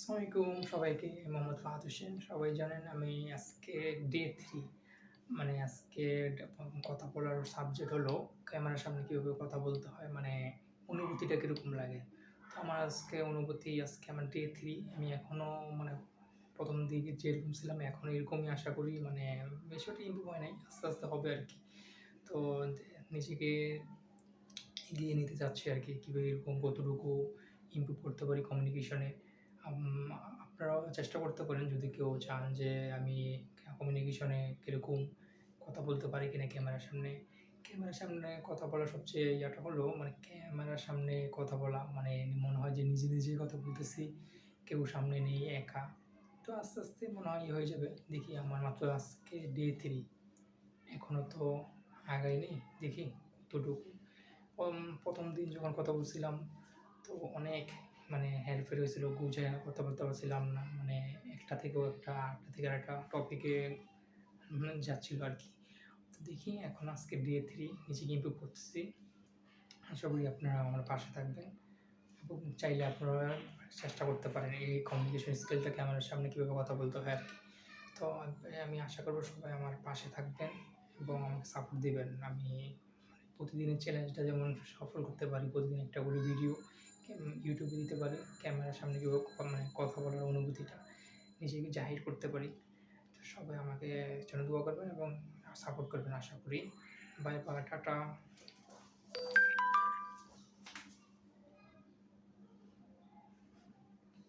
আসসালামু আলাইকুম সবাইকে। মোহাম্মদ ফাহাদ হোসেন। সবাই জানেন আমি আজকে ডে 3 মানে আজকে কথা বলার সাবজেক্ট হলো ক্যামেরার সামনে কীভাবে কথা বলতে হয়, মানে অনুভূতিটা কীরকম লাগে। তো আমার আজকে আমার ডে 3। আমি এখনও মানে ১ম দিকে যেরকম ছিলাম এখনও এরকমই আশা করি, মানে বেশি একটা ইমপ্রুভ হয় নাই। আস্তে, আস্তে হবে আরকি। তো নিজেকে এগিয়ে নিতে চাচ্ছি আরকি। কীভাবে এরকম কতটুকু ইমপ্রুভ করতে পারি কমিউনিকেশনে। আপনারাও চেষ্টা করতে পারেন যদি কেউ চান যে আমি কমিউনিকেশনে কীরকম কথা বলতে পারি কিনা ক্যামেরার সামনে। ক্যামেরার সামনে কথা বলার সবচেয়ে হলো মানে ক্যামেরার সামনে কথা বলা মানে মনে হয় যে নিজে, নিজেই কথা বলতেছি। কেউ সামনে নেই, একা। তো আস্তে, আস্তে মনে হয় হয়ে যাবে। দেখি আমার মাত্র আজকে ডে 3 এখনও তো আগাইনি। দেখি কতটুকু। ১ম দিন যখন কথা বলছিলাম তো অনেক মানে হেরফের হয়েছিল, গুছাইয়া কথা বলতে পারছিলাম না। মানে একটা থেকে আরেকটা টপিকে যাচ্ছিল আরকি। তো দেখি এখন আজকে ডে 3 নিজেকে ইমপ্রুভ করতেছি। আশা করি আপনারা আমার পাশে থাকবেন এবং চাইলে আপনারা চেষ্টা করতে পারেন এই কমিউনিকেশন স্কিলটা ক্যামেরার সামনে কীভাবে কথা বলতে হয় আরকি। তো আমি আশা করব সবাই আমার পাশে থাকবেন এবং আমাকে সাপোর্ট দিবেন। আমি প্রতিদিনের চ্যালেঞ্জটা যেমন সফল করতে পারি, প্রতিদিন একটা করে ভিডিও ইউটিউবে দিতে পারি। ক্যামেরার সামনে কীভাবে কথা বলার অনুভূতিটা নিজেকে জাহির করতে পারি। তো সবাই আমাকে জন্য দোয়া করবেন এবং সাপোর্ট করবেন আশা করি। Bye bye, tata.